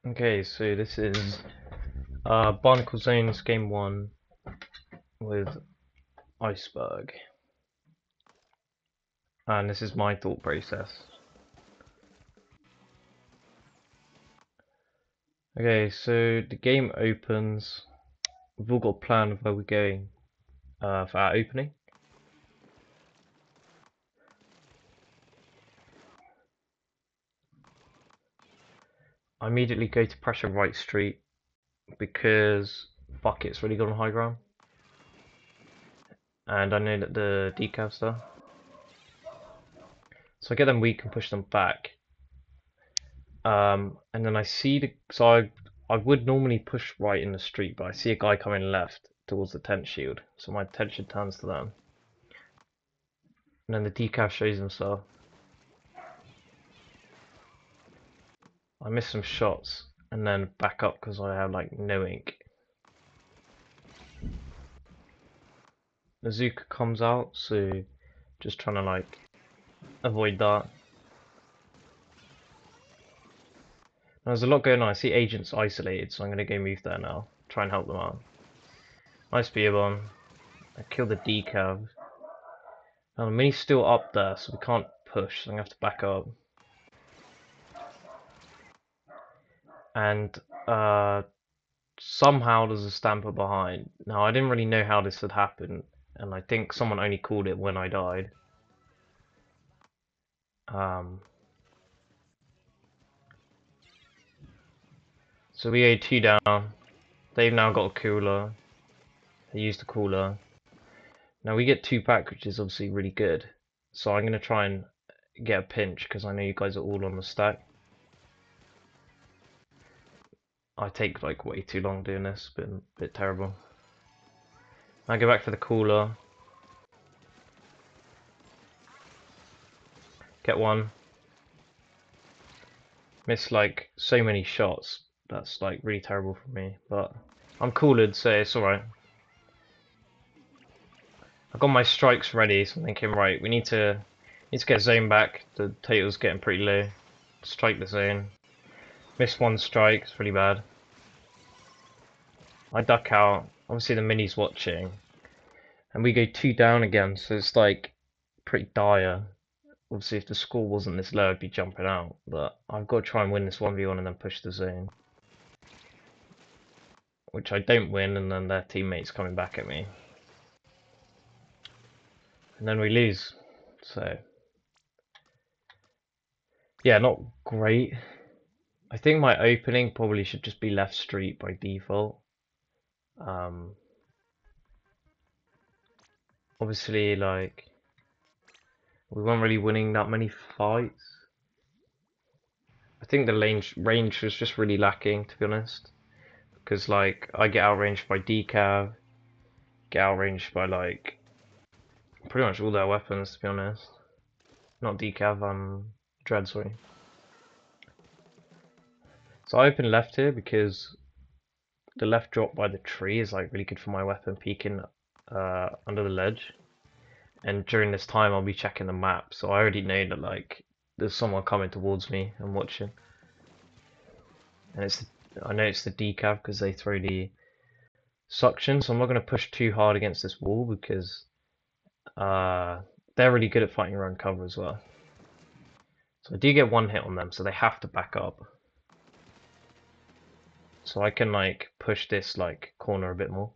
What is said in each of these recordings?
Okay, so this is Barnacle Zones Game 1 with ICEBURG. And this is my thought process. Okay, so the game opens. We've all got a plan of where we're going for our opening. I immediately go to pressure right street because fuck it's really good on high ground. And I know that the decal's there. So I get them weak and push them back. And then I see I would normally push right in the street, but I see a guy coming left towards the tent shield, so my attention turns to them. And then the decal shows himself. I miss some shots and then back up because I have like no ink. Azuka comes out, so just trying to like avoid that. There's a lot going on. I see agents isolated, so I'm gonna go move there now. Try and help them out. Nice beer bomb. I killed the decal. Now the mini's still up there, so we can't push, so I'm gonna have to back up. And somehow there's a stamper behind. Now I didn't really know how this had happened, and I think someone only called it when I died. So we go 2 down. They've now got a cooler. They used the cooler. Now we get 2 back, which is obviously really good. So I'm gonna try and get a pinch because I know you guys are all on the stack. I take like way too long doing this, bit terrible. I go back for the cooler. Get one. Miss like so many shots. That's like really terrible for me, but I'm coolered, so it's alright. I've got my strikes ready, so I'm thinking, right, we need to get zone back. The total's getting pretty low. Strike the zone. Miss one strike, it's really bad. I duck out. Obviously the mini's watching. And we go 2 down again, so it's like pretty dire. Obviously if the score wasn't this low I'd be jumping out, but I've got to try and win this 1v1 and then push the zone. Which I don't win, and then their teammates coming back at me. And then we lose. So yeah, not great. I think my opening probably should just be left street by default. Obviously, like, we weren't really winning that many fights. I think the range was just really lacking, to be honest. Because, like, I get outranged by decav, get outranged by, like, pretty much all their weapons, to be honest. Not decav, dread, sorry. So I open left here because the left drop by the tree is like really good for my weapon peeking under the ledge. And during this time I'll be checking the map, so I already know that like there's someone coming towards me and watching. And I know it's the decav because they throw the suction, so I'm not going to push too hard against this wall because they're really good at fighting around cover as well. So I do get one hit on them, so they have to back up. So I can like push this like corner a bit more.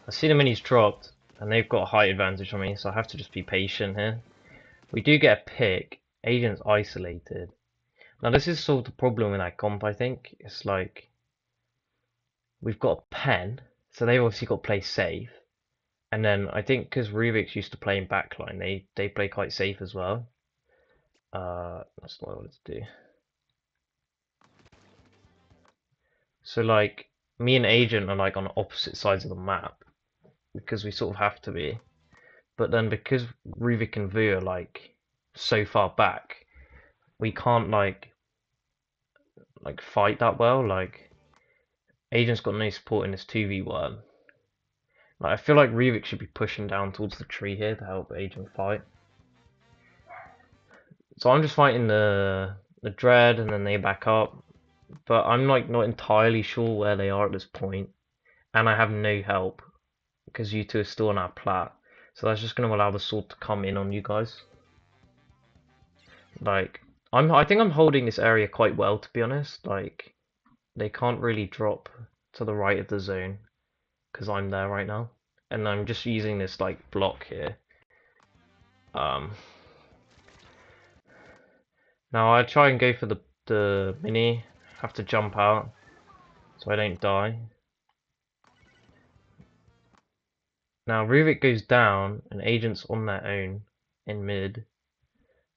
I see the minis dropped and they've got a height advantage on me, so I have to just be patient here. We do get a pick. Agent's isolated. Now this is sort of the problem with that comp, I think. It's like we've got a pen, so they've obviously got to play safe. And then I think because Rubik's used to playing backline, they play quite safe as well. That's not what I wanted to do. So like me and Agent are like on opposite sides of the map because we sort of have to be. But then because Rubik and Vu are like so far back, we can't like fight that well. Like Agent's got no support in this 2v1. Like I feel like Rubik should be pushing down towards the tree here to help Agent fight. So I'm just fighting the dread, and then they back up. But I'm like not entirely sure where they are at this point, and I have no help because you two are still on our plat. So that's just going to allow the sword to come in on you guys. Like I think I'm holding this area quite well, to be honest. Like they can't really drop to the right of the zone because I'm there right now, and I'm just using this like block here. Now I try and go for the mini, have to jump out so I don't die. Now Ruvik goes down and Agent's on their own in mid.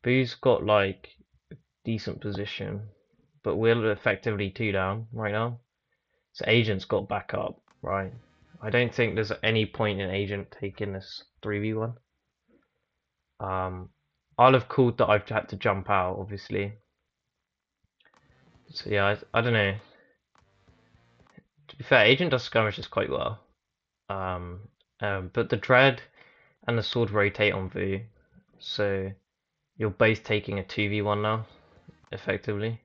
Boo's got like decent position, but we're effectively 2 down right now. So Agent's got back up, right? I don't think there's any point in Agent taking this 3v1. I'll have called that I've had to jump out, obviously. So yeah, I don't know. To be fair, Agent does skirmishes quite well. But the Dread and the Sword rotate on Vu, so you're both taking a 2v1 now, effectively.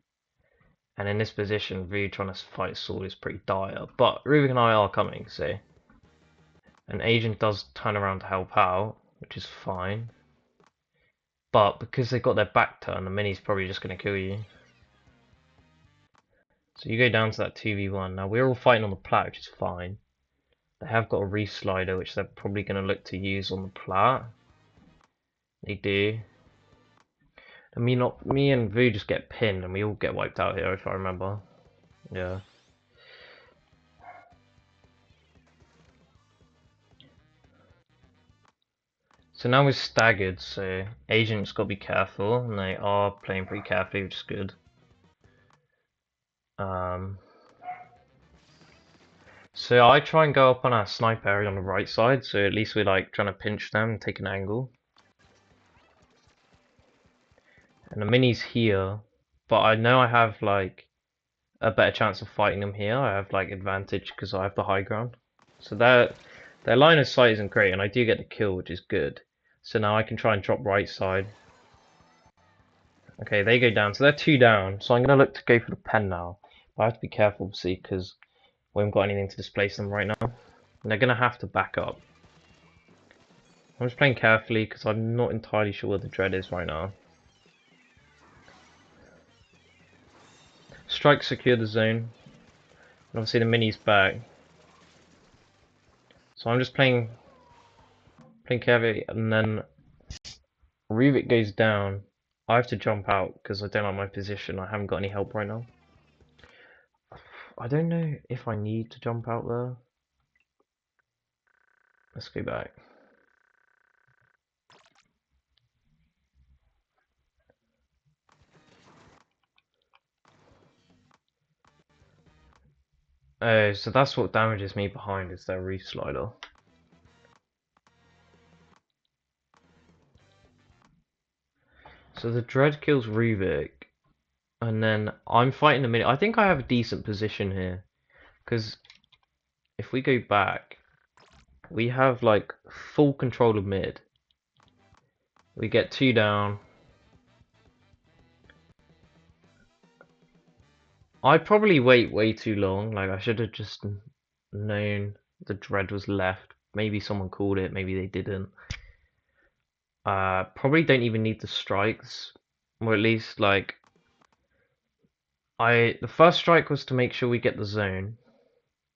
And in this position, Vu trying to fight Sword is pretty dire. But Rubik and I are coming, so... An Agent does turn around to help out, which is fine. But because they've got their back turn, the mini's probably just going to kill you. So you go down to that 2v1. Now we're all fighting on the plat, which is fine. They have got a reef slider, which they're probably going to look to use on the plat. They do. And me and Vu just get pinned, and we all get wiped out here, if I remember. Yeah. So now we're staggered, so Agent's got to be careful, and they are playing pretty carefully, which is good. So I try and go up on our sniper area on the right side, so at least we're like trying to pinch them and take an angle. And the mini's here, but I know I have like a better chance of fighting them here. I have like advantage because I have the high ground. So their line of sight isn't great, and I do get the kill, which is good. So now I can try and drop right side. Okay, they go down, so they're 2 down. So I'm going to look to go for the pen now. But I have to be careful, obviously, because we haven't got anything to displace them right now. And they're going to have to back up. I'm just playing carefully because I'm not entirely sure where the dread is right now. Strike secure the zone. And obviously the mini's back. So I'm just playing carefully, and then Ruvik goes down. I have to jump out because I don't like my position. I haven't got any help right now. I don't know if I need to jump out there. Let's go back. Oh, so that's what damages me behind, is their reef slider. So the dread kills Ruvik, and then I'm fighting the mini. I think I have a decent position here, because if we go back, we have like full control of mid. We get 2 down. I probably wait way too long. Like I should have just known the dread was left. Maybe someone called it, maybe they didn't. Probably don't even need the strikes, or at least like the first strike was to make sure we get the zone,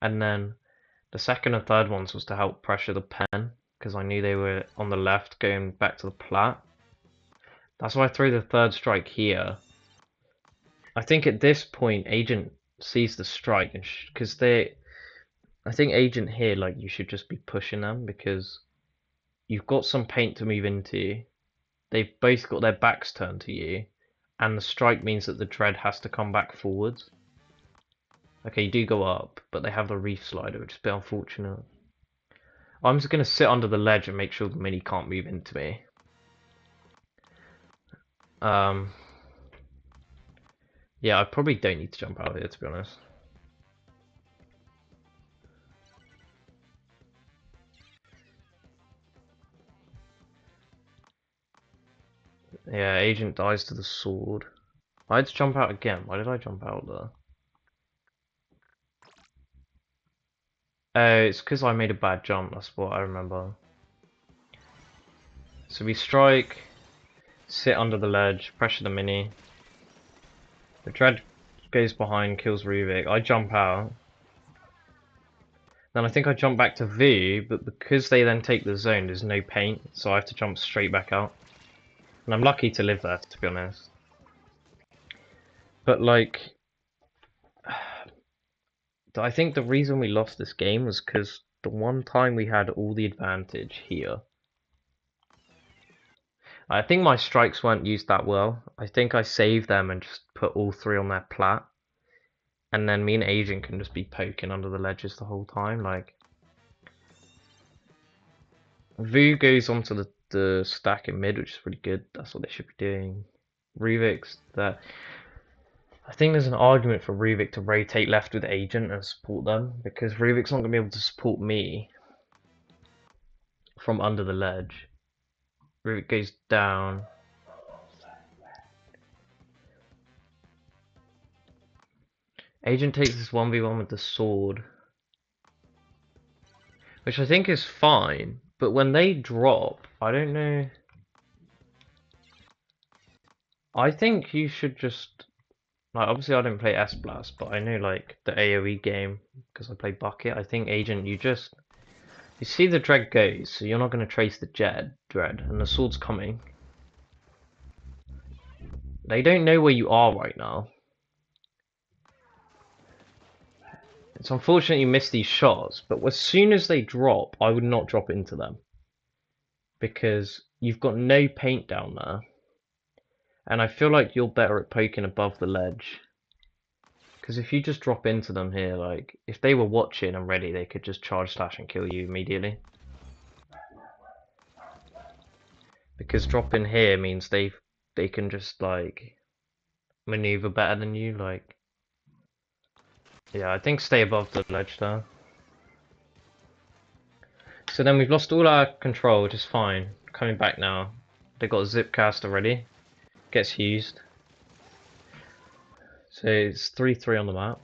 and then the second and third ones was to help pressure the pen because I knew they were on the left going back to the plat. That's why I threw the third strike here. I think at this point Agent sees the strike, because I think Agent here, like, you should just be pushing them because you've got some paint to move into. They've both got their backs turned to you, and the strike means that the dread has to come back forwards. Okay, you do go up, but they have the reef slider, which is a bit unfortunate. I'm just going to sit under the ledge and make sure the mini can't move into me. Yeah, I probably don't need to jump out here, to be honest. Yeah, agent dies to the sword. I had to jump out again. Why did I jump out there? Oh, it's because I made a bad jump. That's what I remember. So we strike, sit under the ledge, pressure the mini. The dread goes behind, kills Ruvik. I jump out. Then I think I jump back to V, but because they then take the zone, there's no paint, so I have to jump straight back out. And I'm lucky to live there, to be honest. But like, I think the reason we lost this game was because the one time we had all the advantage here. I think my strikes weren't used that well. I think I saved them and just put all three on their plat. And then me and Agent can just be poking under the ledges the whole time. Like, Vu goes onto the stack in mid, which is pretty good. That's what they should be doing. Ruvik's that. I think there's an argument for Ruvik to rotate left with Agent and support them, because Ruvik's not going to be able to support me from under the ledge. Ruvik goes down. Agent takes this 1v1 with the sword, which I think is fine, but when they drop, I don't know. I think you should just, like, obviously I don't play S-Blast, but I know like the AoE game, because I play Bucket. I think Agent, you see the dread goes, so you're not going to trace the dread, and the sword's coming. They don't know where you are right now. It's unfortunate you miss these shots, but as soon as they drop, I would not drop into them. Because you've got no paint down there. And I feel like you're better at poking above the ledge. Because if you just drop into them here, like, if they were watching and ready, they could just charge slash and kill you immediately. Because dropping here means they can just, like, maneuver better than you, like. Yeah, I think stay above the ledge there. So then we've lost all our control, which is fine. Coming back now. They got a zip cast already. Gets used. So it's 3-3 on the map.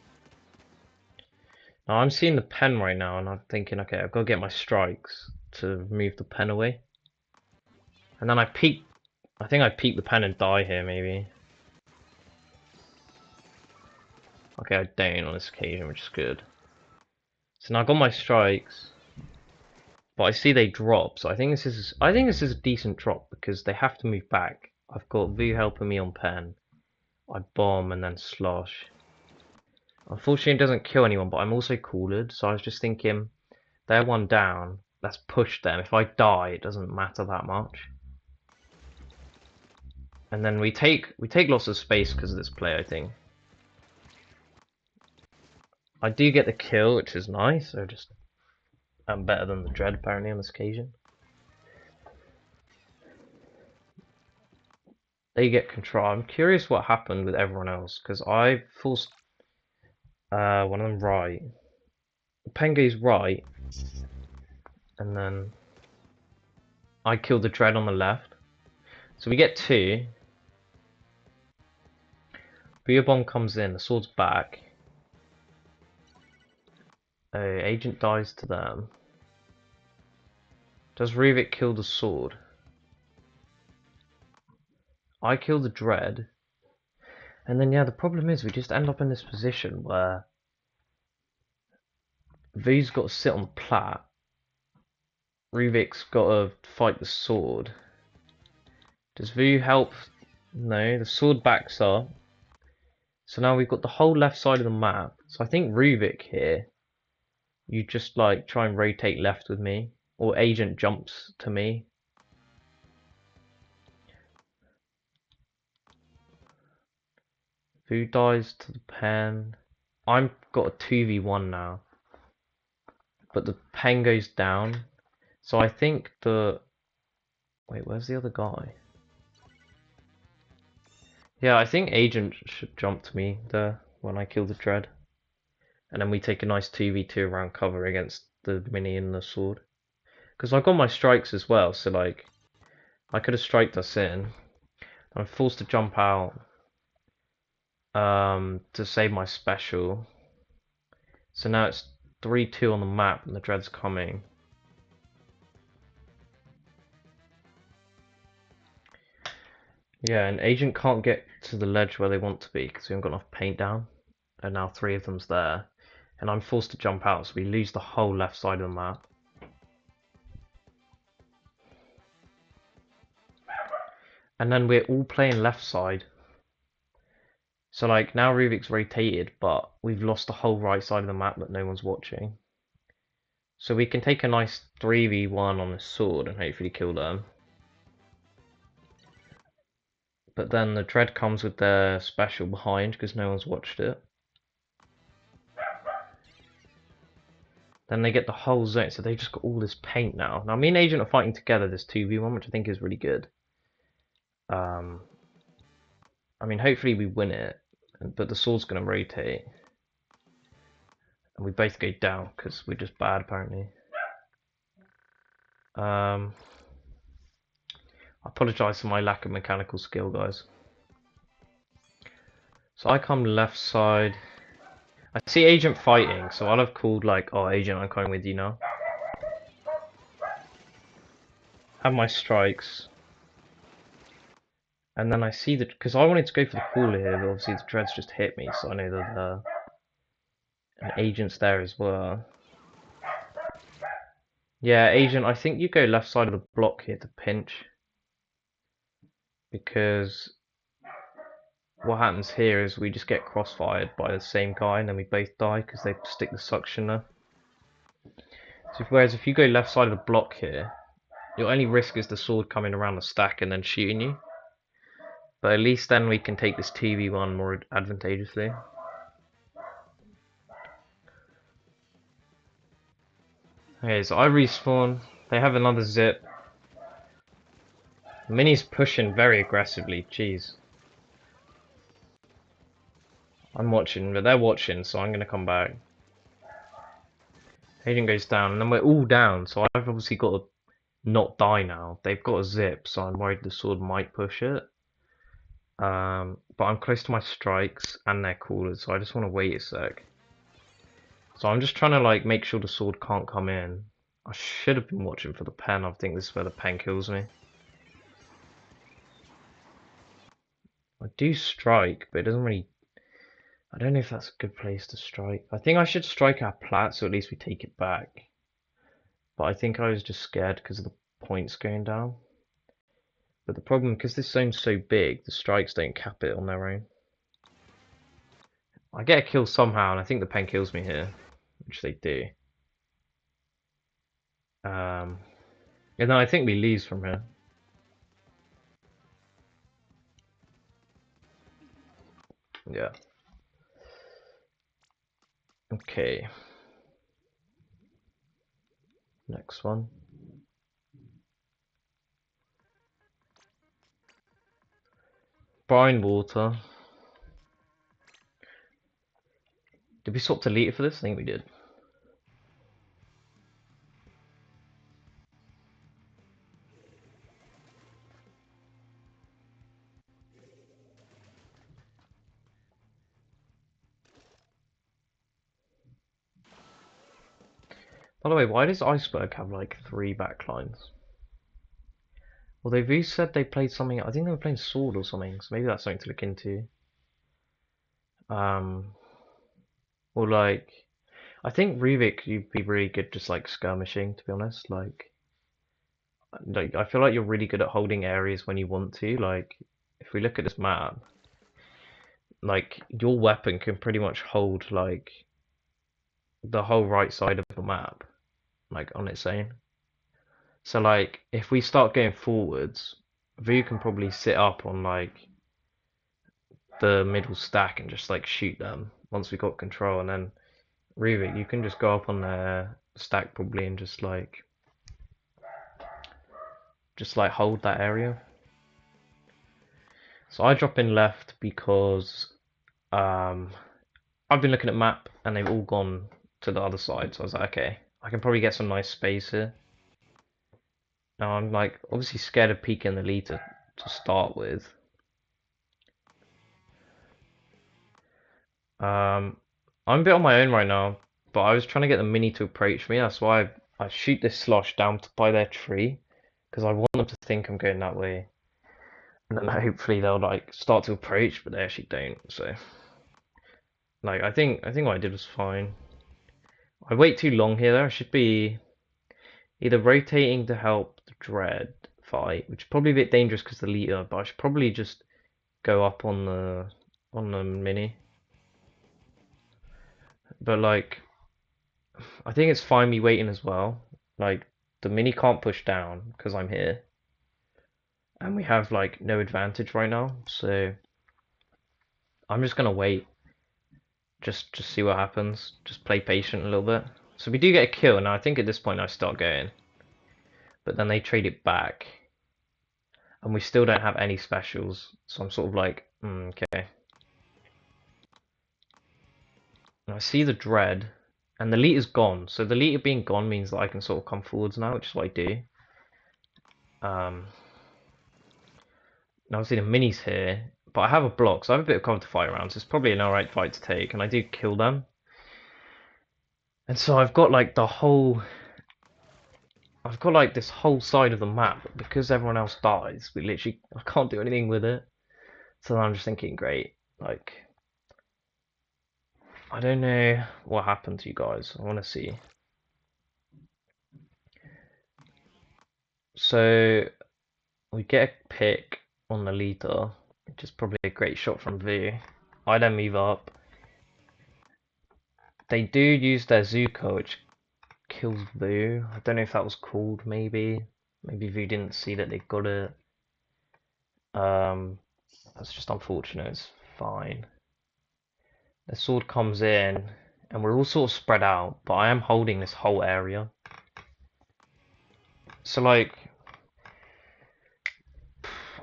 Now I'm seeing the pen right now and I'm thinking, okay, I've got to get my strikes to move the pen away. And then I think I peek the pen and die here maybe. Okay, I don't on this occasion, which is good. So now I got my strikes. But I see they drop, so I think this is a decent drop because they have to move back. I've got Vu helping me on pen. I bomb and then slosh. Unfortunately, it doesn't kill anyone, but I'm also cooled, so I was just thinking, they're one down. Let's push them. If I die, it doesn't matter that much. And then we take lots of space because of this play, I think. I do get the kill, which is nice. So I'm better than the dread apparently on this occasion. They get control. I'm curious what happened with everyone else because I forced one of them right. Pen goes right, and then I killed the dread on the left. So we get 2. Booyah bomb comes in. The sword's back. Oh, agent dies to them. Does Ruvik kill the sword? I kill the dread. And then, yeah, the problem is we just end up in this position where Vu's got to sit on the plat. Ruvik's got to fight the sword. Does Vu help? No, the sword backs up. So now we've got the whole left side of the map. So I think Ruvik here, you just like try and rotate left with me. Or agent jumps to me. Vu dies to the pen. I've got a 2v1 now. But the pen goes down. So I think the... Wait, where's the other guy? Yeah, I think agent should jump to me there when I kill the dread. And then we take a nice 2v2 around cover against the mini and the sword. Because I got my strikes as well, so like... I could have striked us in. I'm forced to jump out to save my special. So now it's 3-2 on the map and the dread's coming. Yeah, an agent can't get to the ledge where they want to be because we haven't got enough paint down. And now 3 of them's there. And I'm forced to jump out, so we lose the whole left side of the map. And then we're all playing left side. So like now Rubik's rotated, but we've lost the whole right side of the map that no one's watching. So we can take a nice 3v1 on the sword and hopefully kill them. But then the dread comes with their special behind because no one's watched it. Then they get the whole zone, so they've just got all this paint now. Now me and Agent are fighting together this 2v1, which I think is really good. I mean, hopefully we win it, but the sword's going to rotate. And we both go down because we're just bad apparently. I apologise for my lack of mechanical skill, guys. So I come left side. I see Agent fighting, so I'll have called like, oh Agent, I'm coming with you now. Have my strikes. And then I see the, because I wanted to go for the cooler here, but obviously the dreads just hit me, so I know that an agent's there as well. Yeah, Agent, I think you go left side of the block here to pinch. Because what happens here is we just get crossfired by the same guy and then we both die because they stick the suctioner. So whereas if you go left side of the block here, your only risk is the sword coming around the stack and then shooting you. But at least then we can take this 2v1 more advantageously. Okay, so I respawn. They have another zip. Mini's pushing very aggressively, jeez. I'm watching, but they're watching, so I'm gonna come back. Agent goes down, and then we're all down, so I've obviously got to not die now. They've got a zip, so I'm worried the sword might push it. But I'm close to my strikes and their coolers, so I just want to wait a sec. So I'm just trying to like make sure the sword can't come in. I should have been watching for the pen. I think this is where the pen kills me. I do strike, but it doesn't really... I don't know if that's a good place to strike. I think I should strike our plat, so at least we take it back. But I think I was just scared because of the points going down. But the problem, because this zone's so big, the strikes don't cap it on their own. I get a kill somehow, and I think the pen kills me here, which they do. And then I think we lose from here. Yeah. Okay. Next one. Brine water. Did we swap to liter for this? I think we did. By the way, why does ICEBURG have like 3 backlines? Well, they've said they played something. I think they were playing Sword or something, so maybe that's something to look into. Or like, I think Rubik, you'd be really good just like skirmishing, to be honest. Like, I feel like you're really good at holding areas when you want to. Like, if we look at this map, like your weapon can pretty much hold like the whole right side of the map, like on its own. So like, if we start going forwards, Vu can probably sit up on like the middle stack and just like shoot them once we got control, and then Rubik, you can just go up on their stack probably and just like hold that area. So I drop in left because I've been looking at map and they've all gone to the other side, so I was like, okay, I can probably get some nice space here. Now I'm like obviously scared of peeking the leader to start with, I'm a bit on my own right now, but I was trying to get the mini to approach me. That's why I shoot this slosh down by their tree, because I want them to think I'm going that way, and then hopefully they'll like start to approach, but they actually don't. So, like, I think what I did was fine. I wait too long here though. I should be either rotating to help the dread fight, which is probably a bit dangerous because the leader, but I should probably just go up on the mini. But like, I think it's fine me waiting as well. Like, the mini can't push down because I'm here, and we have like no advantage right now. So I'm just gonna wait, just see what happens. Just play patient a little bit. So we do get a kill, and I think at this point I start going, but then they trade it back, and we still don't have any specials. So I'm sort of like, okay. And I see the dread, and the leader's gone. So the leader being gone means that I can sort of come forwards now, which is what I do. Um, and obviously the mini's here, but I have a block, so I have a bit of cover to fight around. So it's probably an alright fight to take, and I do kill them. And so I've got like I've got like this whole side of the map, but because everyone else dies, I can't do anything with it. So I'm just thinking, great, like, I don't know what happened to you guys. I want to see. So we get a pick on the leader, which is probably a great shot from V. I then move up. They do use their Zuko, which kills Vu. I don't know if that was called, maybe. Maybe Vu didn't see that they got it. That's just unfortunate, it's fine. The sword comes in, and we're all sort of spread out, but I am holding this whole area. So, like,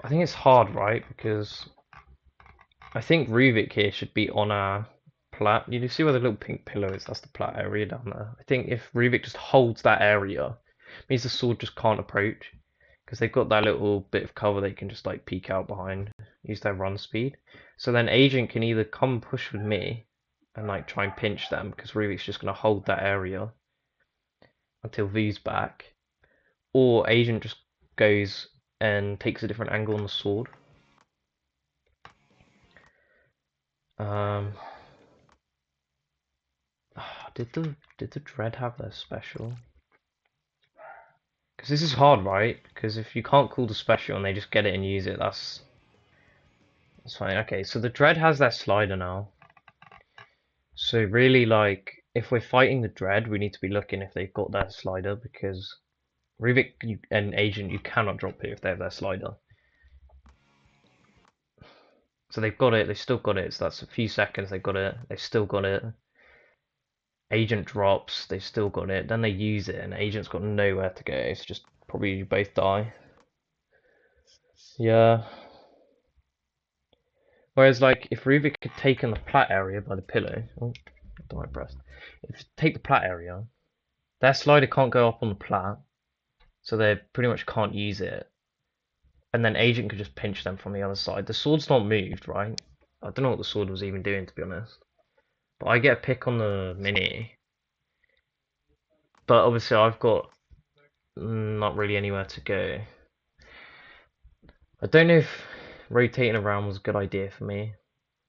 I think it's hard, right? Because I think Ruvik here should be on our plat. You see where the little pink pillow is? That's the plat area down there. I think if Ruvik just holds that area, it means the sword just can't approach. Because they've got that little bit of cover they can just like peek out behind, use their run speed. So then Agent can either come push with me and like try and pinch them because Ruvik's just going to hold that area until V's back, or Agent just goes and takes a different angle on the sword. Um, did the Dread have their special? Because this is hard, right? Because if you can't call the special and they just get it and use it, that's fine. Okay, so the Dread has their slider now. So really, like, if we're fighting the Dread, we need to be looking if they've got their slider, because Ruvik and Agent, you cannot drop here if they have their slider. So they've got it, they've still got it, so that's a few seconds, they've got it, they've still got it. Agent drops, they've still got it, then they use it, and Agent's got nowhere to go, it's just probably you both die. Yeah. Whereas, like, if Ruvik had taken the plat area by the pillow, oh, don't I press? If you take the plat area, their slider can't go up on the plat, so they pretty much can't use it. And then Agent could just pinch them from the other side. The sword's not moved, right? I don't know what the sword was even doing, to be honest. But I get a pick on the mini. But obviously I've got not really anywhere to go. I don't know if rotating around was a good idea for me.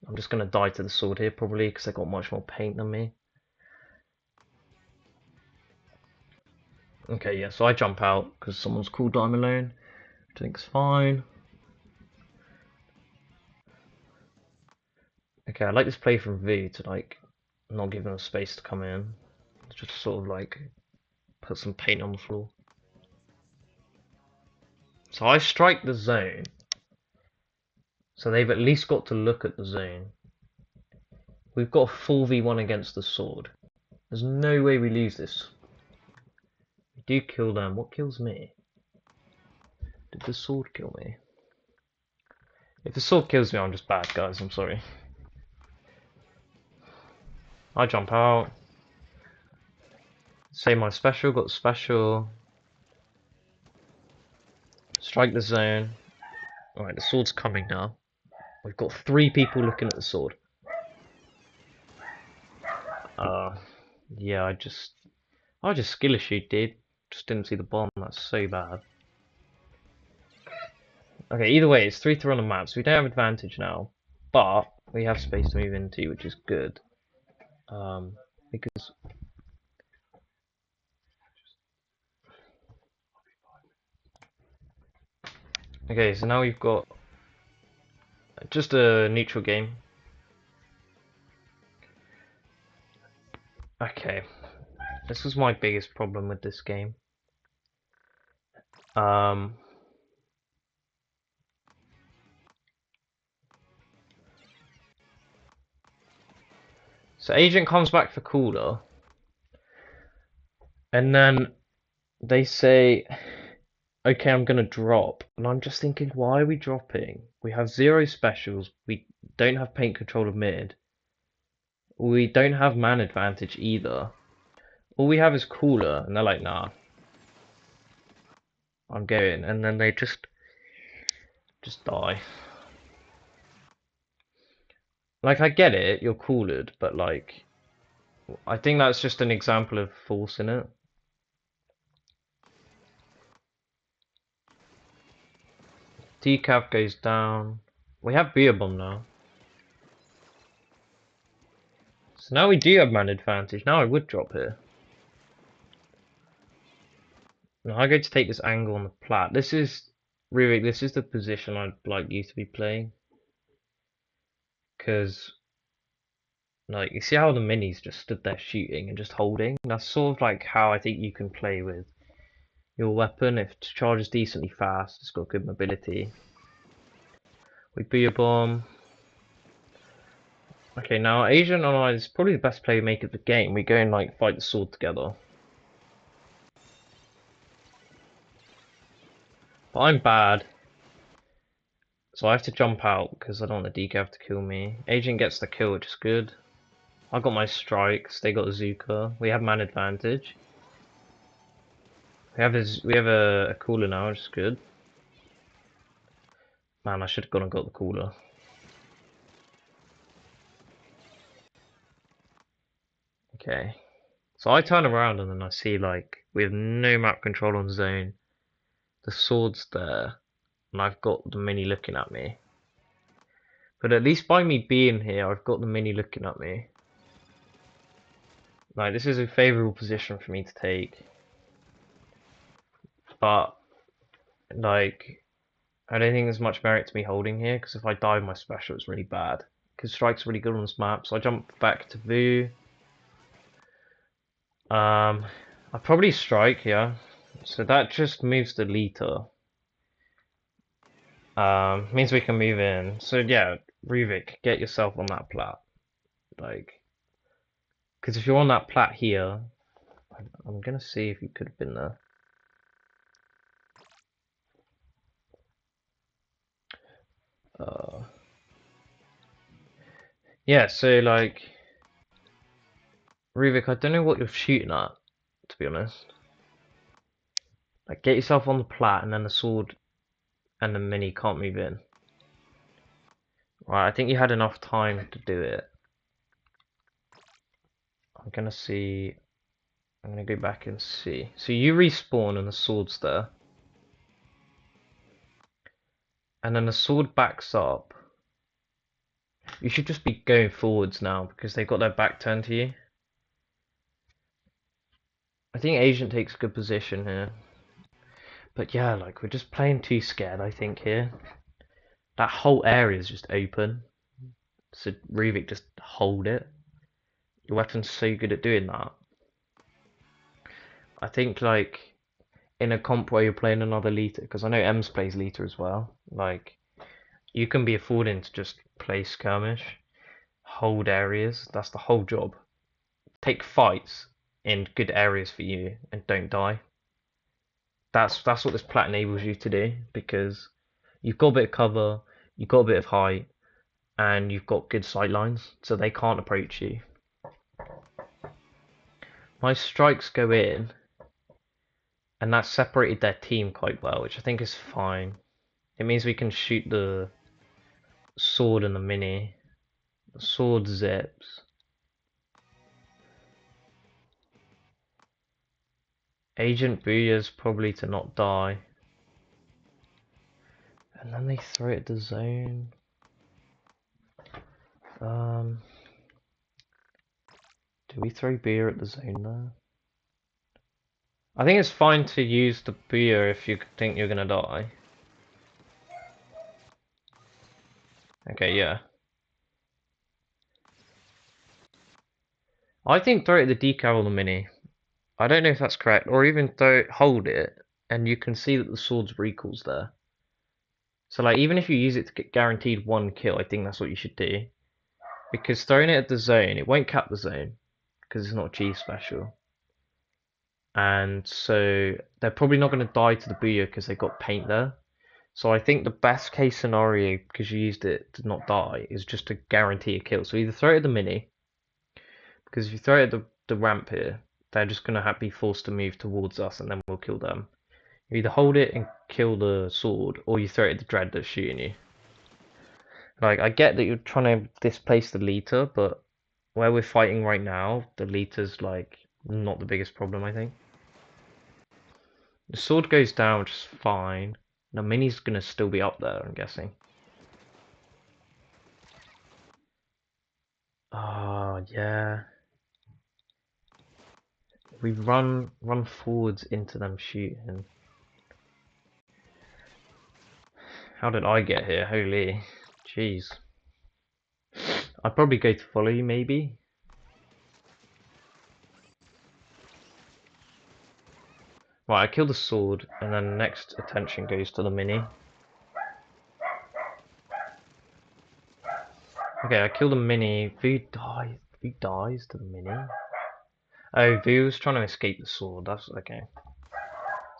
I'm just going to die to the sword here, probably, because they got much more paint than me. Okay, yeah, so I jump out, because someone's called I'm alone. I think it's fine. Okay, I like this play from V to, like, not give them space to come in. Just sort of, like, put some paint on the floor. So I strike the zone. So they've at least got to look at the zone. We've got a 4v1 against the sword. There's no way we lose this. We do kill them. What kills me? Did the sword kill me? If the sword kills me, I'm just bad, guys. I'm sorry. I jump out. Say my special. Got the special. Strike the zone. Alright, the sword's coming now. We've got 3 people looking at the sword. Yeah, I just skill issue, dude. Just didn't see the bomb. That's so bad. Okay, either way, it's 3-3 on the map, so we don't have advantage now, but we have space to move into, which is good. Because okay, so now we've got just a neutral game. Okay, this was my biggest problem with this game. So agent comes back for cooler, and then they say, okay, I'm gonna drop. And I'm just thinking, why are we dropping? We have 0 specials, we don't have paint control of mid, we don't have man advantage either. All we have is cooler, and they're like, nah, I'm going. And then they just die. Like, I get it, you're cooled, but like, I think that's just an example of forcing it. Decaf goes down. We have beer bomb now. So now we do have man advantage. Now I would drop here. Now I go to take this angle on the plat. This is really, this is the position I'd like you to be playing. Because, like, you see how the minis just stood there shooting and just holding? That's sort of like how I think you can play with your weapon. If it charges decently fast, it's got good mobility. We beer bomb. Okay, now Asian and I is probably the best playmaker of the game. We go and like fight the sword together. But I'm bad. So I have to jump out because I don't want the decaf to kill me. Agent gets the kill, which is good. I got my strikes, they got Azuka. We have man advantage. We have a cooler now, which is good. Man, I should have gone and got the cooler. Okay. So I turn around and then I see like we have no map control on zone. The sword's there, and I've got the mini looking at me. But at least by me being here, I've got the mini looking at me. Like, this is a favourable position for me to take. But, like, I don't think there's much merit to me holding here, because if I die with my special, it's really bad. Because strike's really good on this map, so I jump back to Vu. I probably strike, yeah. So that just moves the liter. Means we can move in. So yeah, Ruvik, get yourself on that plat. Like, because if you're on that plat here, I'm gonna see if you could have been there. Yeah, so like, Ruvik, I don't know what you're shooting at, to be honest. Like, get yourself on the plat, and then the sword and the mini can't move in. Right, I think you had enough time to do it. I'm gonna see. I'm gonna go back and see. So you respawn and the sword's there. And then the sword backs up. You should just be going forwards now because they've got their back turned to you. I think Agent takes a good position here. But yeah, like, we're just playing too scared, I think, here. That whole area is just open. So Ruvik, just hold it. Your weapon's so good at doing that. I think, like, in a comp where you're playing another Lita, because I know Ems plays Lita as well, like, you can be affording to just play skirmish, hold areas, that's the whole job. Take fights in good areas for you and don't die. That's what this plat enables you to do, because you've got a bit of cover, you've got a bit of height, and you've got good sight lines, so they can't approach you. My strikes go in, and that separated their team quite well, which I think is fine. It means we can shoot the sword and the mini. The sword zips. Agent Booyah's probably to not die. And then they throw it at the zone. Do we throw Booyah at the zone there? I think it's fine to use the Booyah if you think you're gonna die. Okay, yeah. I think throw it at the decal or the mini. I don't know if that's correct, or even hold it, and you can see that the sword's recalls there. So like, even if you use it to get guaranteed one kill, I think that's what you should do. Because throwing it at the zone, it won't cap the zone, because it's not a G special. And so they're probably not going to die to the Booyah because they've got paint there. So I think the best case scenario, because you used it to not die, is just to guarantee a kill. So either throw it at the mini, because if you throw it at the ramp here, they're just going to be forced to move towards us and then we'll kill them. You either hold it and kill the sword, or you throw it at the dread that's shooting you. Like, I get that you're trying to displace the Lita, but where we're fighting right now, the Lita's like not the biggest problem, I think. The sword goes down, which is fine. The mini's gonna still be up there, I'm guessing. Oh, yeah. We run forwards into them shooting. How did I get here? Holy. Jeez. I'd probably go to follow you, maybe. Right, I killed the sword, and then next attention goes to the mini. Okay, I killed the mini. Vu dies to the mini. Oh, Vu was trying to escape the sword. That's okay.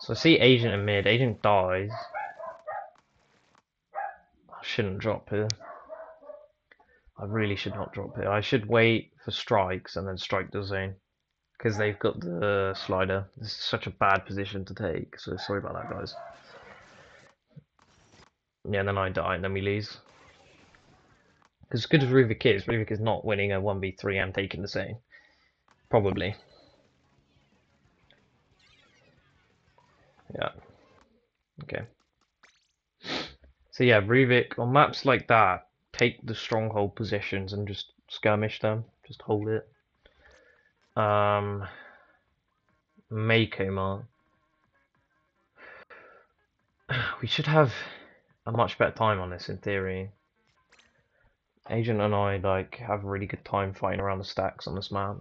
So I see Agent in mid. Agent dies. I shouldn't drop here. I really should not drop here. I should wait for strikes and then strike the zone. Because they've got the slider. This is such a bad position to take. So sorry about that, guys. Yeah, and then I die and then we lose. Because as good as Ruvik is not winning a 1v3 and taking the zone. Probably. Yeah. Okay. So yeah, Ruvik, on maps like that, take the stronghold positions and just skirmish them. Just hold it. Mako, we should have a much better time on this in theory. Agent and I like have a really good time fighting around the stacks on this map.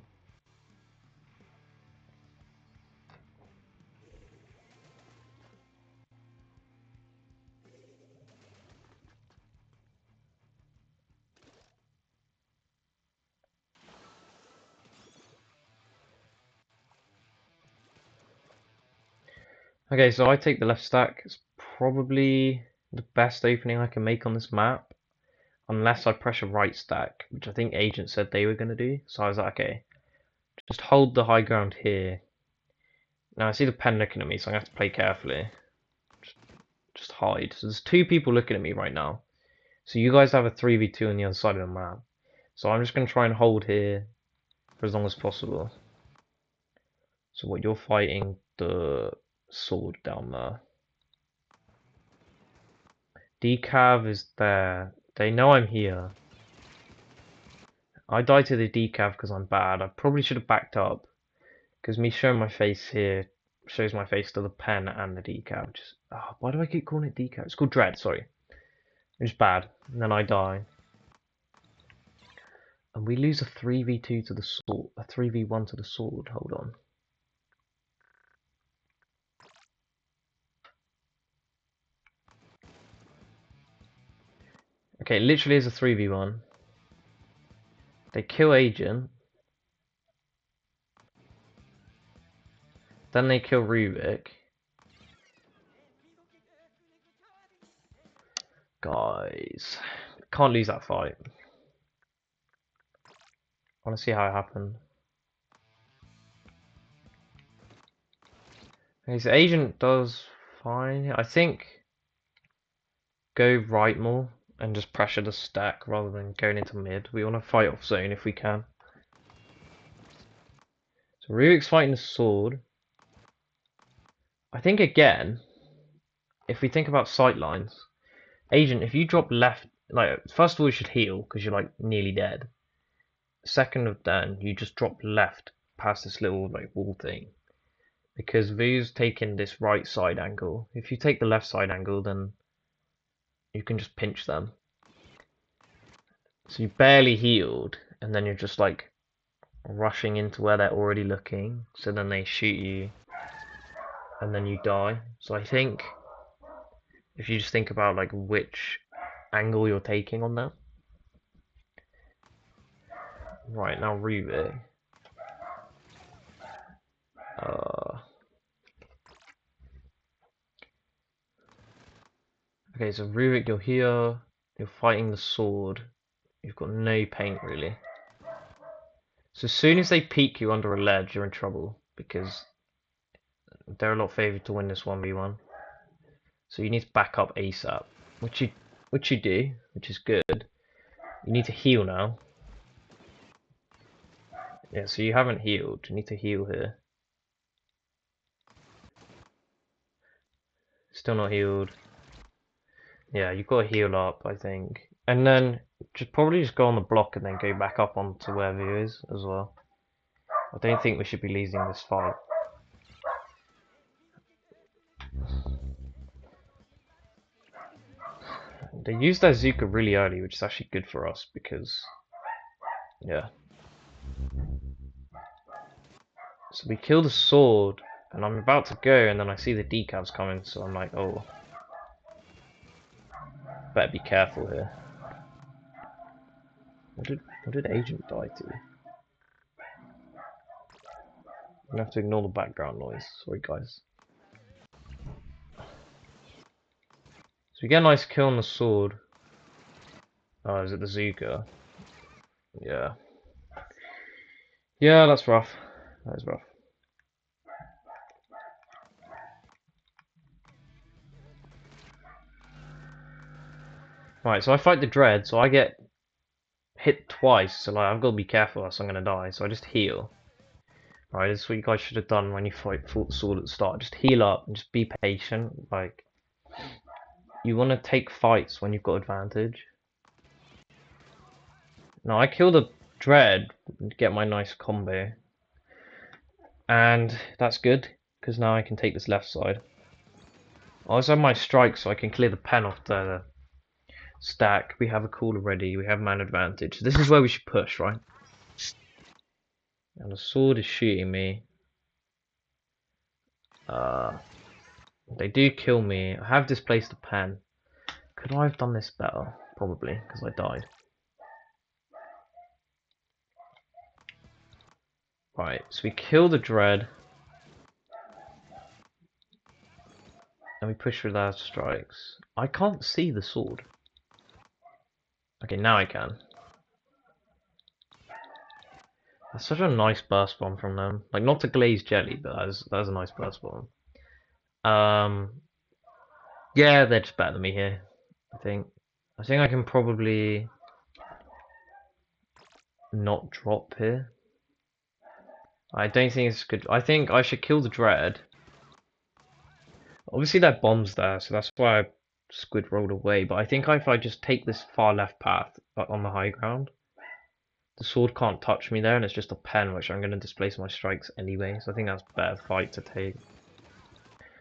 Okay, so I take the left stack. It's probably the best opening I can make on this map. Unless I pressure right stack, which I think Agent said they were going to do. So I was like, okay, just hold the high ground here. Now I see the pen looking at me, so I'm going to have to play carefully. Just hide. So there's two people looking at me right now. So you guys have a 3v2 on the other side of the map. So I'm just going to try and hold here for as long as possible. So what, you're fighting the sword down there. Decav is there. They know I'm here. I died to the decav because I'm bad. I probably should have backed up. Because me showing my face here shows my face to the pen and the decav. Just, oh, why do I keep calling it decav? It's called dread, sorry. It's bad. And then I die. And we lose a 3v2 to the sword. A 3v1 to the sword. Hold on. Okay, it literally is a 3v1. They kill Agent. Then they kill Rubik. Guys, can't lose that fight. I want to see how it happened. Okay, so Agent does fine. I think go right more and just pressure the stack rather than going into mid. We want to fight off zone if we can. So Rubik's fighting the sword. I think again, if we think about sight lines, Agent, if you drop left, like first of all you should heal because you're like nearly dead. Second of then, you just drop left past this little like wall thing because Vu's taking this right side angle. If you take the left side angle, then you can just pinch them. So you barely healed, and then you're just like rushing into where they're already looking. So then they shoot you, and then you die. So I think if you just think about like which angle you're taking on that. Right now, Rubik. Okay, so Rubik, you're here. You're fighting the sword. You've got no paint really. So as soon as they peek you under a ledge, you're in trouble because they're a lot favoured to win this 1v1. So you need to back up ASAP, which you do, which is good. You need to heal now. Yeah, so you haven't healed. You need to heal here. Still not healed. Yeah, you've got to heal up, I think. And then probably just go on the block and then go back up onto where Vu is as well. I don't think we should be losing this fight. They used their Zuka really early, which is actually good for us because, yeah. So we kill the sword, and I'm about to go, and then I see the decals coming, so I'm like, oh, better be careful here. What did Agent die to? I'm gonna have to ignore the background noise. Sorry, guys. So we get a nice kill on the sword. Oh, is it the Zuka? Yeah. Yeah, that's rough. That is rough. Right, so I fight the Dread, so I get hit twice, so like I've got to be careful else I'm gonna die, so I just heal. Right, this is what you guys should have done when you fought the sword at the start. Just heal up and just be patient. Like, you want to take fights when you've got advantage. Now I kill the Dread to get my nice combo. And that's good, because now I can take this left side. I also have my strike so I can clear the pen off the stack. We have a cooler ready, we have man advantage. This is where we should push, right? And the sword is shooting me. They do kill me. I have displaced the pen. Could I have done this better? Probably, because I died. Right, so we kill the Dread. And we push with our strikes. I can't see the sword. Okay, now I can. That's such a nice burst bomb from them. Like, not to glaze jelly, but that is a nice burst bomb. Yeah, they're just better than me here. I think I can probably not drop here. I don't think it's good. I think I should kill the Dread. Obviously, that bomb's there, so that's why I squid rolled away. But I think if I just take this far left path on the high ground, the sword can't touch me there, and it's just a pen, which I'm going to displace my strikes anyway. So I think that's a better fight to take.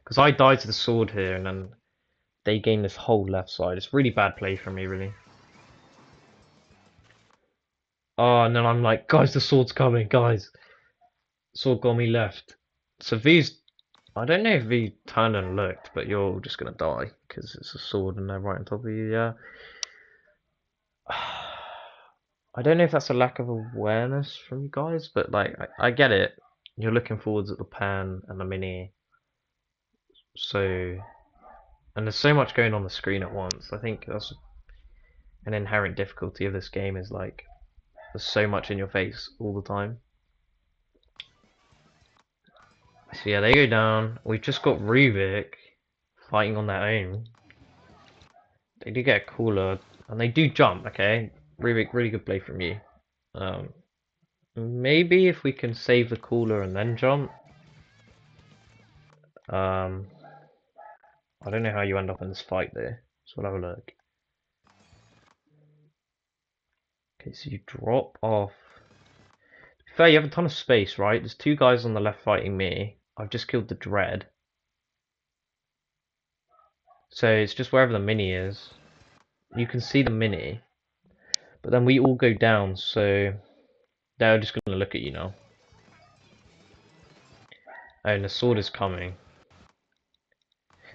Because I died to the sword here, and then they gain this whole left side. It's really bad play from me, really. Oh, and then I'm like, guys, the sword's coming, guys. Sword got me left. So V's, I don't know if V turned and looked, but you're all just gonna die because it's a sword and they're right on top of you. Yeah. I don't know if that's a lack of awareness from you guys, but like I get it. You're looking forwards at the pan and the mini, so and there's so much going on the screen at once. I think that's an inherent difficulty of this game is like there's so much in your face all the time. So yeah, they go down. We've just got Rubik fighting on their own. They do get a cooler, and they do jump, okay? Rubik, really good play from you. Maybe if we can save the cooler and then jump. I don't know how you end up in this fight there. So we'll have a look. Okay, so you drop off. Fair, you have a ton of space, right? There's two guys on the left fighting me. I've just killed the Dread. So it's just wherever the mini is. You can see the mini. But then we all go down, so they're just going to look at you now. Oh, and the sword is coming.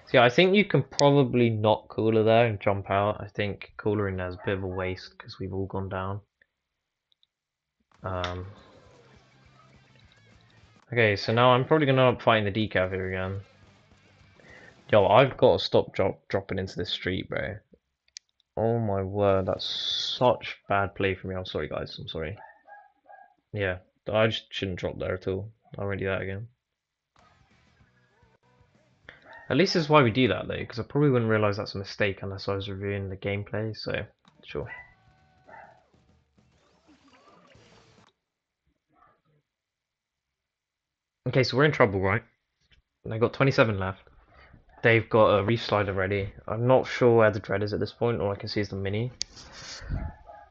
So yeah, I think you can probably not cooler there and jump out. I think coolering there is a bit of a waste because we've all gone down. Okay, so now I'm probably going to end up fighting the decav here again. Yo, I've got to stop dropping into this street, bro. Oh my word, that's such bad play for me. I'm sorry, guys. I'm sorry. Yeah, I just shouldn't drop there at all. I'll already do that again. At least this is why we do that, though, because I probably wouldn't realise that's a mistake unless I was reviewing the gameplay, so, sure. Okay, so we're in trouble, right? They've got 27 left. They've got a reef slider ready. I'm not sure where the Dread is at this point. All I can see is the mini.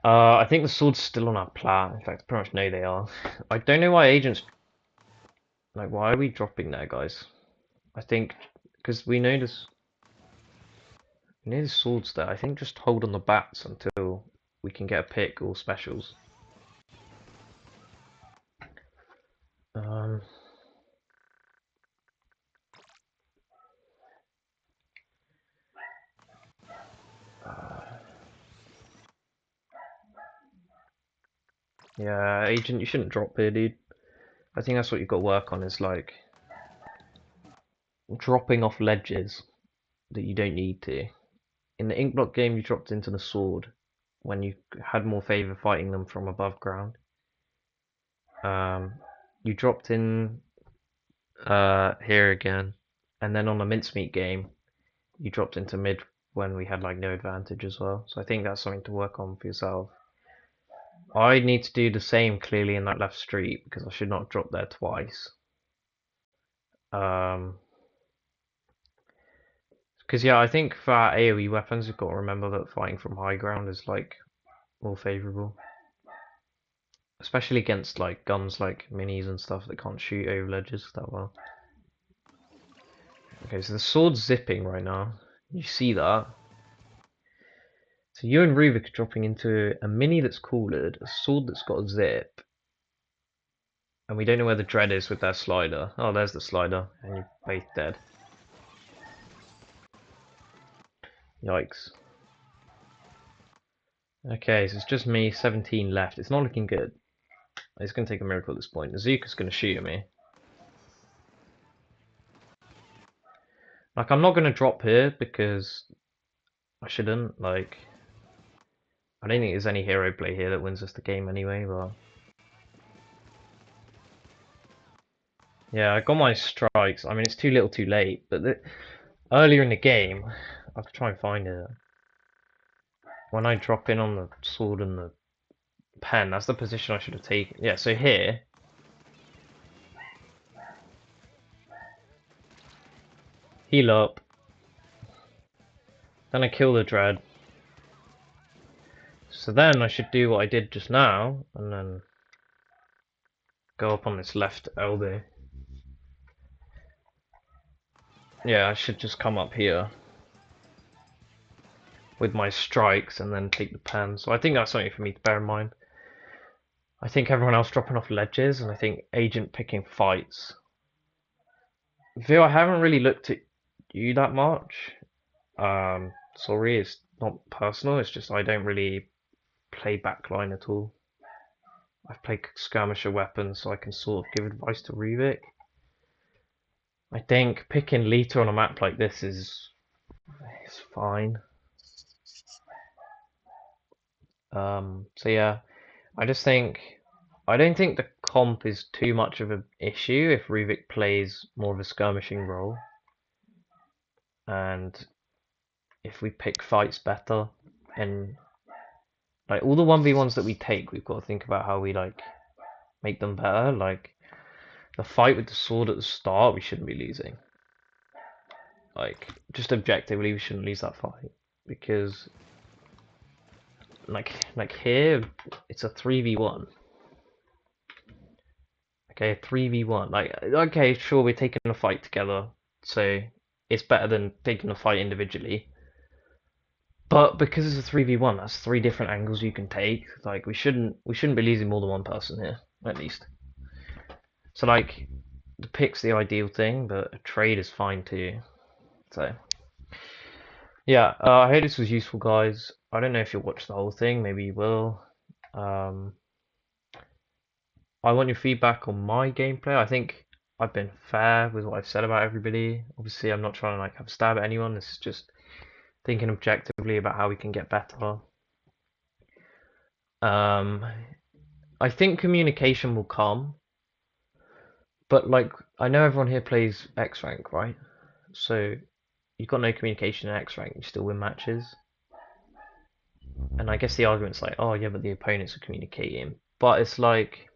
I think the sword's still on our plat. In fact, I pretty much know they are. I don't know why agents... Like, why are we dropping there, guys? I think... Because we know this... We know the sword's there. I think just hold on the bats until we can get a pick or specials. Yeah, agent, you shouldn't drop here, dude. I think that's what you've got to work on, is like dropping off ledges that you don't need to. In the ink block game, you dropped into the sword when you had more favour fighting them from above ground. You dropped in here again, and then on the mincemeat game, you dropped into mid when we had like no advantage as well. So I think that's something to work on for yourself. I need to do the same clearly in that left street because I should not drop there twice. Because yeah, I think for our AoE weapons, we've got to remember that fighting from high ground is like more favourable, especially against like guns like minis and stuff that can't shoot over ledges that well. Okay, so the sword's zipping right now. You see that? So you and Ruvik are dropping into a mini that's cooled, a sword that's got a zip, and we don't know where the Dread is with their slider. Oh, there's the slider, and you're both dead. Yikes. Okay, so it's just me, 17 left. It's not looking good. It's going to take a miracle at this point. Azuka's going to shoot at me. Like, I'm not going to drop here because I shouldn't. Like, I don't think there's any hero play here that wins us the game anyway, but... Yeah, I got my strikes. I mean, it's too little too late, but earlier in the game, I have to try and find it. When I drop in on the sword and the pen, that's the position I should have taken. Yeah, so here... Heal up. Then I kill the Dread. So then I should do what I did just now, and then go up on this left elbow. Yeah, I should just come up here with my strikes and then take the pen. So I think that's something for me to bear in mind. I think everyone else dropping off ledges, and I think agent picking fights. Phil, I haven't really looked at you that much. Sorry, it's not personal, it's just I don't really play backline at all. I've played skirmisher weapons, so I can sort of give advice to Ruvik. I think picking Lita on a map like this is fine. So yeah, I just think I don't think the comp is too much of an issue if Ruvik plays more of a skirmishing role, and if we pick fights better, and like all the 1v1s that we take, we've got to think about how we like make them better. Like the fight with the sword at the start, we shouldn't be losing. Like, just objectively, we shouldn't lose that fight because, like here, it's a 3v1. Okay, 3v1. Like, okay, sure, we're taking a fight together, so it's better than taking a fight individually. But because it's a 3v1, that's three different angles you can take. Like, we shouldn't be losing more than one person here, at least. So like, the pick's the ideal thing, but a trade is fine too. So yeah, I hope this was useful, guys. I don't know if you'll watch the whole thing. Maybe you will. Um, I want your feedback on my gameplay. I think I've been fair with what I've said about everybody. Obviously, I'm not trying to like have a stab at anyone. This is just thinking objectively about how we can get better. Um, I think communication will come, but like I know everyone here plays X rank, right? So you've got no communication in X rank, you still win matches. And I guess the argument's like, oh yeah, but the opponents are communicating. But it's like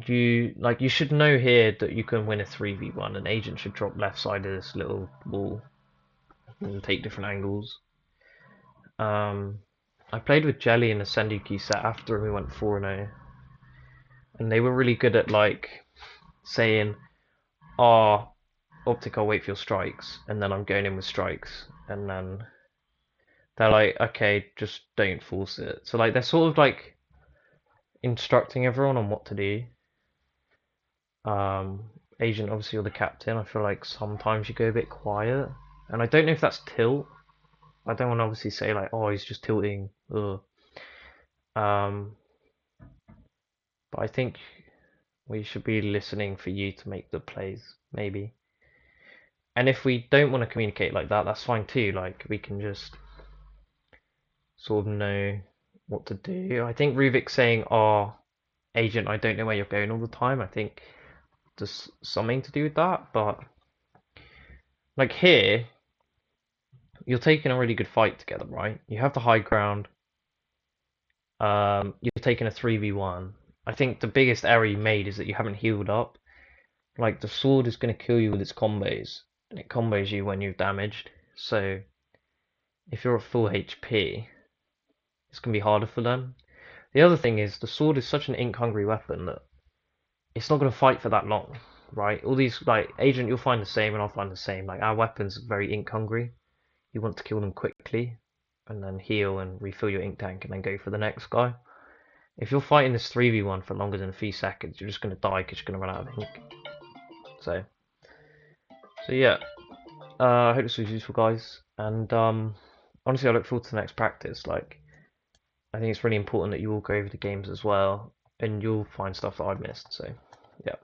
you should know here that you can win a 3v1. An agent should drop left side of this little wall and take different angles. I played with Jelly in a sendou set after and we went 4-0. And they were really good at like saying, oh, Optic, I'll wait for your strikes, and then I'm going in with strikes, and then they're like, okay, just don't force it. So like they're sort of like instructing everyone on what to do. Agent, obviously you're the captain. I feel like sometimes you go a bit quiet, and I don't know if that's tilt. I don't want to obviously say like, oh, he's just tilting. Ugh. Um, but I think we should be listening for you to make the plays, maybe. And if we don't want to communicate like that, that's fine too. Like we can just sort of know what to do. I think Rubik saying, "Oh, agent, I don't know where you're going all the time." I think there's something to do with that, but like here, you're taking a really good fight together, right? You have the high ground. You're taking a 3v1. I think the biggest error you made is that you haven't healed up. Like the sword is going to kill you with its combos, and it combos you when you're damaged. So if you're at full HP, it's going to be harder for them. The other thing is the sword is such an ink hungry weapon that it's not going to fight for that long, right? All these like agent, you'll find the same, and I'll find the same. Like our weapons are very ink hungry. You want to kill them quickly, and then heal and refill your ink tank, and then go for the next guy. If you're fighting this 3v1 for longer than a few seconds, you're just going to die because you're going to run out of ink. So, so yeah. I hope this was useful, guys. And honestly, I look forward to the next practice. Like, I think it's really important that you all go over the games as well, and you'll find stuff that I've missed. So, yeah.